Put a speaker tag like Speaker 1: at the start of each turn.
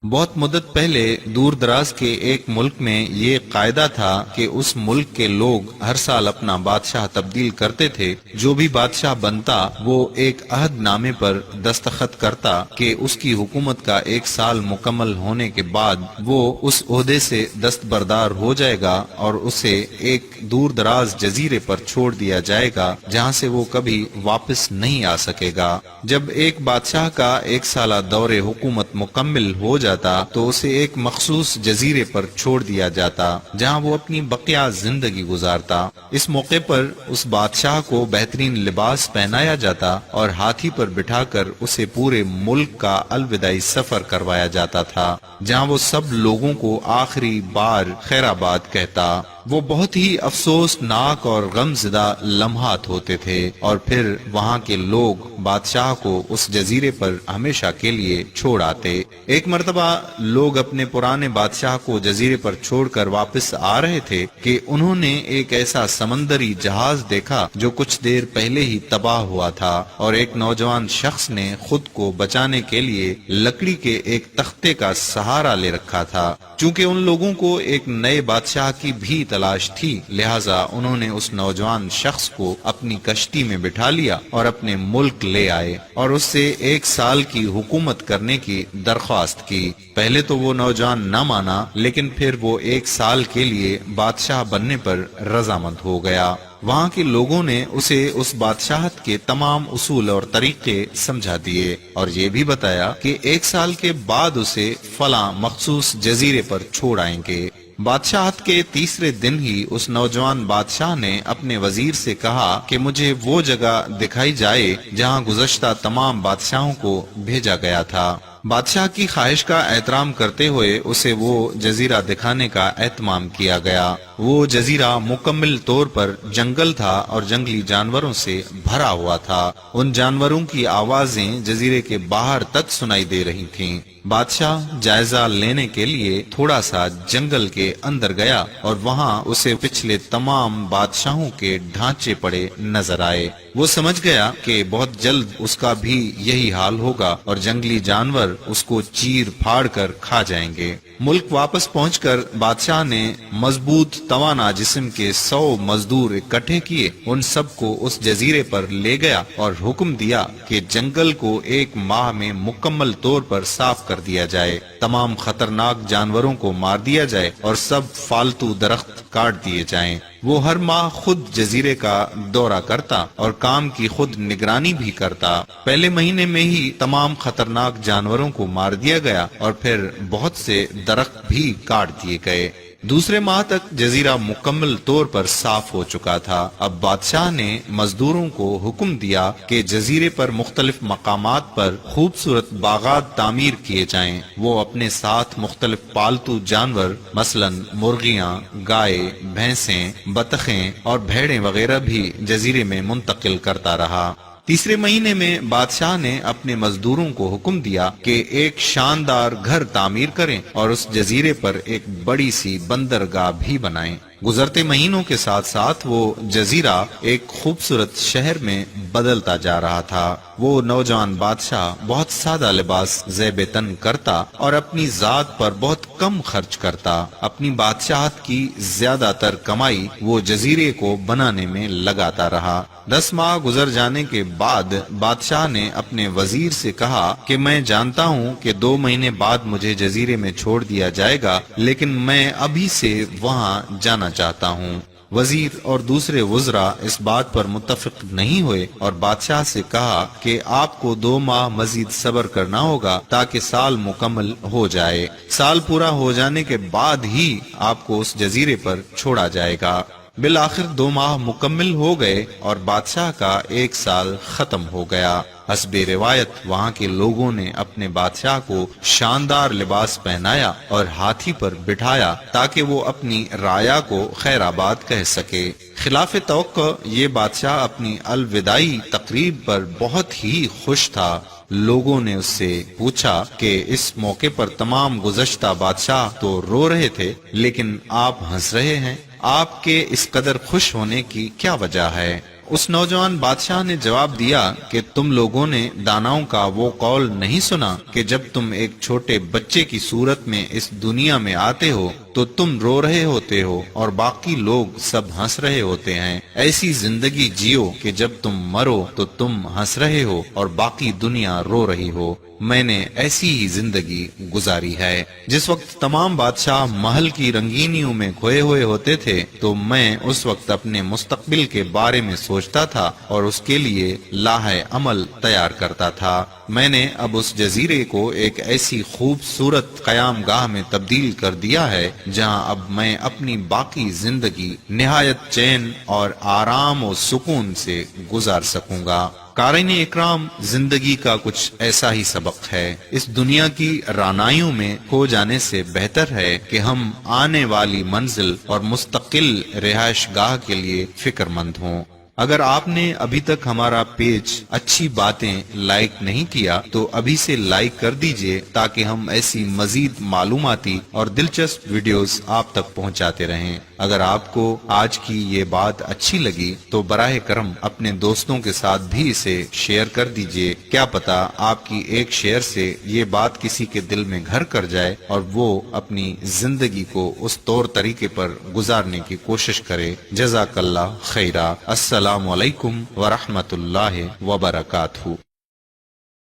Speaker 1: بہت مدت پہلے دور دراز کے ایک ملک میں یہ قاعدہ تھا کہ اس ملک کے لوگ ہر سال اپنا بادشاہ تبدیل کرتے تھے۔ جو بھی بادشاہ بنتا وہ ایک عہد نامے پر دستخط کرتا کہ اس کی حکومت کا ایک سال مکمل ہونے کے بعد وہ اس عہدے سے دستبردار ہو جائے گا اور اسے ایک دور دراز جزیرے پر چھوڑ دیا جائے گا جہاں سے وہ کبھی واپس نہیں آ سکے گا۔ جب ایک بادشاہ کا ایک سالہ دور حکومت مکمل ہو جاتا تو اسے ایک مخصوص جزیرے پر چھوڑ دیا جاتا جہاں وہ اپنی بقیہ زندگی گزارتا۔ اس موقع پر اس بادشاہ کو بہترین لباس پہنایا جاتا اور ہاتھی پر بٹھا کر اسے پورے ملک کا الوداعی سفر کروایا جاتا تھا جہاں وہ سب لوگوں کو آخری بار خیر آباد کہتا۔ وہ بہت ہی افسوسناک اور غم زدہ لمحات ہوتے تھے اور پھر وہاں کے لوگ بادشاہ کو اس جزیرے پر ہمیشہ کے لیے چھوڑ آتے۔ ایک مرتبہ لوگ اپنے پرانے بادشاہ کو جزیرے پر چھوڑ کر واپس آ رہے تھے کہ انہوں نے ایک ایسا سمندری جہاز دیکھا جو کچھ دیر پہلے ہی تباہ ہوا تھا اور ایک نوجوان شخص نے خود کو بچانے کے لیے لکڑی کے ایک تختے کا سہارا لے رکھا تھا۔ چونکہ ان لوگوں کو ایک نئے بادشاہ کی بھی تلاش تھی لہٰذا انہوں نے اس نوجوان شخص کو اپنی کشتی میں بٹھا لیا اور اپنے ملک لے آئے اور اس سے ایک سال کی حکومت کرنے کی درخواست کی۔ پہلے تو وہ نوجوان نہ مانا لیکن پھر وہ ایک سال کے لیے بادشاہ بننے پر رضامند ہو گیا۔ وہاں کے لوگوں نے اسے اس بادشاہت کے تمام اصول اور طریقے سمجھا دیے اور یہ بھی بتایا کہ ایک سال کے بعد اسے فلاں مخصوص جزیرے پر چھوڑ آئیں گے۔ بادشاہت کے تیسرے دن ہی اس نوجوان بادشاہ نے اپنے وزیر سے کہا کہ مجھے وہ جگہ دکھائی جائے جہاں گزشتہ تمام بادشاہوں کو بھیجا گیا تھا۔ بادشاہ کی خواہش کا احترام کرتے ہوئے اسے وہ جزیرہ دکھانے کا اہتمام کیا گیا۔ وہ جزیرہ مکمل طور پر جنگل تھا اور جنگلی جانوروں سے بھرا ہوا تھا۔ ان جانوروں کی آوازیں جزیرے کے باہر تک سنائی دے رہی تھیں۔ بادشاہ جائزہ لینے کے لیے تھوڑا سا جنگل کے اندر گیا اور وہاں اسے پچھلے تمام بادشاہوں کے ڈھانچے پڑے نظر آئے۔ وہ سمجھ گیا کہ بہت جلد اس کا بھی یہی حال ہوگا اور جنگلی جانور اس کو چیر پھاڑ کر کھا جائیں گے۔ ملک واپس پہنچ کر بادشاہ نے مضبوط توانا جسم کے 100 مزدور اکٹھے کیے، ان سب کو اس جزیرے پر لے گیا اور حکم دیا کہ جنگل کو ایک ماہ میں مکمل طور پر صاف کر دیا جائے، تمام خطرناک جانوروں کو مار دیا جائے اور سب فالتو درخت کاٹ دیے جائیں۔ وہ ہر ماہ خود جزیرے کا دورہ کرتا اور کام کی خود نگرانی بھی کرتا۔ پہلے مہینے میں ہی تمام خطرناک جانوروں کو مار دیا گیا اور پھر بہت سے درخت بھی کاٹ دیے گئے۔ دوسرے ماہ تک جزیرہ مکمل طور پر صاف ہو چکا تھا۔ اب بادشاہ نے مزدوروں کو حکم دیا کہ جزیرے پر مختلف مقامات پر خوبصورت باغات تعمیر کیے جائیں۔ وہ اپنے ساتھ مختلف پالتو جانور مثلا مرغیاں، گائے، بھینسیں، بطخیں اور بھیڑیں وغیرہ بھی جزیرے میں منتقل کرتا رہا۔ تیسرے مہینے میں بادشاہ نے اپنے مزدوروں کو حکم دیا کہ ایک شاندار گھر تعمیر کریں اور اس جزیرے پر ایک بڑی سی بندرگاہ بھی بنائیں۔ گزرتے مہینوں کے ساتھ ساتھ وہ جزیرہ ایک خوبصورت شہر میں بدلتا جا رہا تھا۔ وہ نوجوان بادشاہ بہت سادہ لباس زیب تن کرتا اور اپنی ذات پر بہت کم خرچ کرتا۔ اپنی بادشاہت کی زیادہ تر کمائی وہ جزیرے کو بنانے میں لگاتا رہا۔ 10 ماہ گزر جانے کے بعد بادشاہ نے اپنے وزیر سے کہا کہ میں جانتا ہوں کہ 2 مہینے بعد مجھے جزیرے میں چھوڑ دیا جائے گا لیکن میں ابھی سے وہاں جانا چاہتا ہوں۔ وزیر اور دوسرے وزراء اس بات پر متفق نہیں ہوئے اور بادشاہ سے کہا کہ آپ کو 2 ماہ مزید صبر کرنا ہوگا تاکہ سال مکمل ہو جائے۔ سال پورا ہو جانے کے بعد ہی آپ کو اس جزیرے پر چھوڑا جائے گا۔ بالآخر 2 ماہ مکمل ہو گئے اور بادشاہ کا 1 سال ختم ہو گیا۔ حسب روایت وہاں کے لوگوں نے اپنے بادشاہ کو شاندار لباس پہنایا اور ہاتھی پر بٹھایا تاکہ وہ اپنی رعایا کو خیر آباد کہہ سکے۔ خلاف توقع یہ بادشاہ اپنی الوداعی تقریب پر بہت ہی خوش تھا۔ لوگوں نے اس سے پوچھا کہ اس موقع پر تمام گزشتہ بادشاہ تو رو رہے تھے لیکن آپ ہنس رہے ہیں، آپ کے اس قدر خوش ہونے کی کیا وجہ ہے؟ اس نوجوان بادشاہ نے جواب دیا کہ تم لوگوں نے داناؤں کا وہ قول نہیں سنا کہ جب تم ایک چھوٹے بچے کی صورت میں اس دنیا میں آتے ہو تو تم رو رہے ہوتے ہو اور باقی لوگ سب ہنس رہے ہوتے ہیں۔ ایسی زندگی جیو کہ جب تم مرو تو تم ہنس رہے ہو اور باقی دنیا رو رہی ہو۔ میں نے ایسی ہی زندگی گزاری ہے۔ جس وقت تمام بادشاہ محل کی رنگینیوں میں کھوئے ہوئے ہوتے تھے تو میں اس وقت اپنے مستقبل کے بارے میں سوچتا تھا اور اس کے لیے لاہے عمل تیار کرتا تھا۔ میں نے اب اس جزیرے کو ایک ایسی خوبصورت قیام گاہ میں تبدیل کر دیا ہے جہاں اب میں اپنی باقی زندگی نہایت چین اور آرام و سکون سے گزار سکوں گا۔ قارئین اکرام، زندگی کا کچھ ایسا ہی سبق ہے۔ اس دنیا کی رعنائیوں میں کھو جانے سے بہتر ہے کہ ہم آنے والی منزل اور مستقل رہائش گاہ کے لیے فکر مند ہوں۔ اگر آپ نے ابھی تک ہمارا پیج اچھی باتیں لائک نہیں کیا تو ابھی سے لائک کر دیجئے تاکہ ہم ایسی مزید معلوماتی اور دلچسپ ویڈیوز آپ تک پہنچاتے رہیں۔ اگر آپ کو آج کی یہ بات اچھی لگی تو براہ کرم اپنے دوستوں کے ساتھ بھی اسے شیئر کر دیجئے۔ کیا پتہ آپ کی ایک شیئر سے یہ بات کسی کے دل میں گھر کر جائے اور وہ اپنی زندگی کو اس طور طریقے پر گزارنے کی کوشش کرے۔ جزاک اللہ خیرہ۔ السلام علیکم ورحمۃ اللہ وبرکاتہ۔